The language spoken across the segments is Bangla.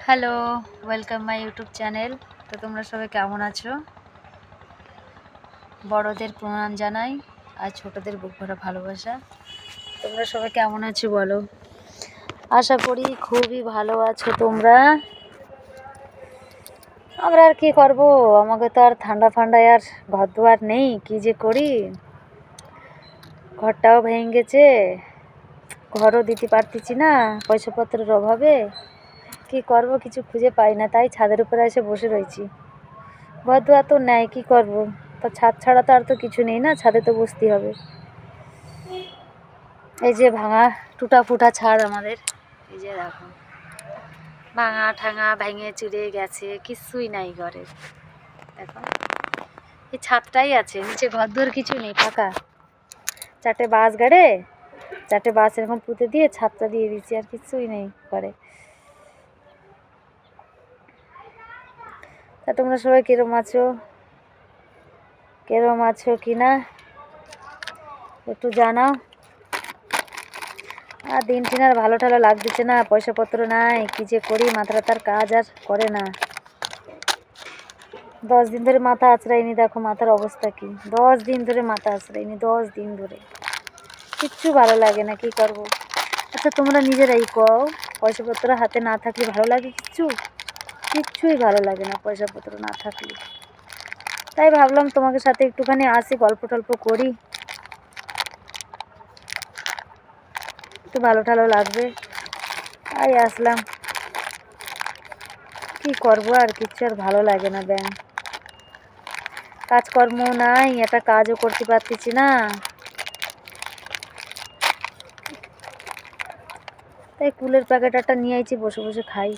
Hello, welcome my YouTube channel. তো তোমরা সবাই কেমন আছো? বড়দের প্রণাম জানাই আর ছোটদের বুক ভরা ভালোবাসা। তোমরা সবাই কেমন আছো বলো? আশা করি খুবই ভালো আছো তোমরা। আমরা আর কি করব, আমাকে তো আর ঠান্ডা ফান্ডায় আর ঘর দুয়ার নেই, কি যে করি। ঘরটাও ভেঙে গেছে, ঘরও দিতে পারতেছি না পয়সাপত্রের অভাবে। কি করব কিছু খুঁজে পাই না, তাই ছাদের উপরে এসে বসে রয়েছি। ঘর দুয়ার তো নেই, কী করবো? তো ছাদ ছাড়া তো আর তো কিছু নেই না, ছাদে তো বসতেই হবে। এই যে ভাঙা টুটা ফুটা ছাদ আমাদের, এই যে দেখো ভাঙা ঠাঙা ভেঙে চুরে গেছে, কিছুই নাই ঘরের। দেখো এই ছাদটাই আছে, নিচে ঘর দুয়ার কিছু নেই, ফাঁকা। চারটে বাঁশ গাড়ে, চারটে বাঁশ এরকম পুঁতে দিয়ে ছাদটা দিয়ে দিচ্ছি, আর কিছুই নেই ঘরে। তা তোমরা সবাই কিরম আছো কি না একটু জানাও। আর দিন টিন আর ভালো টালো লাগতেছে না, পয়সাপত্র নাই, কী যে করি, মাথাটা তার কাজ আর করে না। 10 দিন ধরে মাথা আঁচড়াইনি, দেখো মাথার অবস্থা কি। 10 দিন ধরে মাথা আঁচড়াইনি, 10 দিন ধরে কিচ্ছু ভালো লাগে না, কি করব। আচ্ছা তোমরা নিজেরাই কও, পয়সাপত্র হাতে না থাকলে ভালো লাগে কিচ্ছুই ভালো লাগে না পয়সাপত্র না থাকলে। তাই ভাবলাম তোমাদের সাথে একটুখানি আসি, গল্প টল্প করি, একটু ভালো টালো লাগবে, তাই আসলাম। কি করব, আর কিচ্ছু আর ভালো লাগে না। কাজকর্ম নাই, একটা কাজও করতে পারতেছি না, তাই কুলের প্যাকেট একটা নিয়ে আইছি, বসে বসে খাই।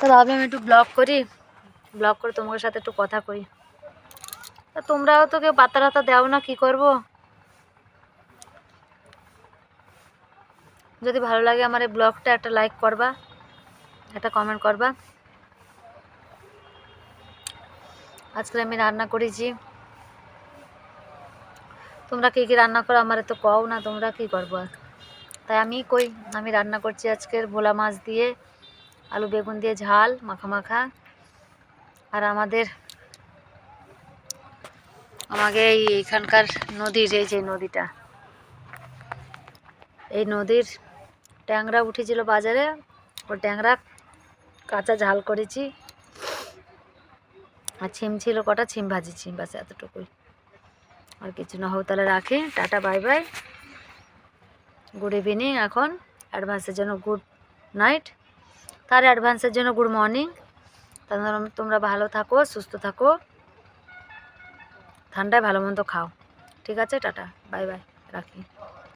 তো ভাবলাম একটু ব্লগ করে তোমাদের সাথে একটু কথা কই। তা তোমরাও তো কেউ পাতা টাতা দাও না, কি করব। যদি ভালো লাগে আমার এই ব্লগটা, একটা লাইক করবা, একটা কমেন্ট করবা। আজকে আমি রান্না করেছি, তোমরা কী কী রান্না করো আমার তো কও না, তোমরা কী করবো আর। তাই আমি রান্না করছি আজকের ভোলা মাছ দিয়ে আলু বেগুন দিয়ে ঝাল মাখা মাখা। আর আমাকে এইখানকার নদীর, এই যে নদীটা, এই নদীর ট্যাংরা উঠেছিল বাজারে, ও ট্যাংরা কাঁচা ঝাল করেছি। আর ছিম ছিল কটা, ছিম ভাজিছি, বাস এতটুকুই, আর কিছু না। হোক তাহলে রাখি, tata bye bye, good evening. এখন অ্যাডভান্সের জন্য গুড নাইট, তার অ্যাডভান্সের জন্য গুড মর্নিং। তোমরা ভালো থাকো, সুস্থ থাকো, ঠান্ডায় ভালো মন্দ খাও, ঠিক আছে? টাটা বাই বাই, রাখি।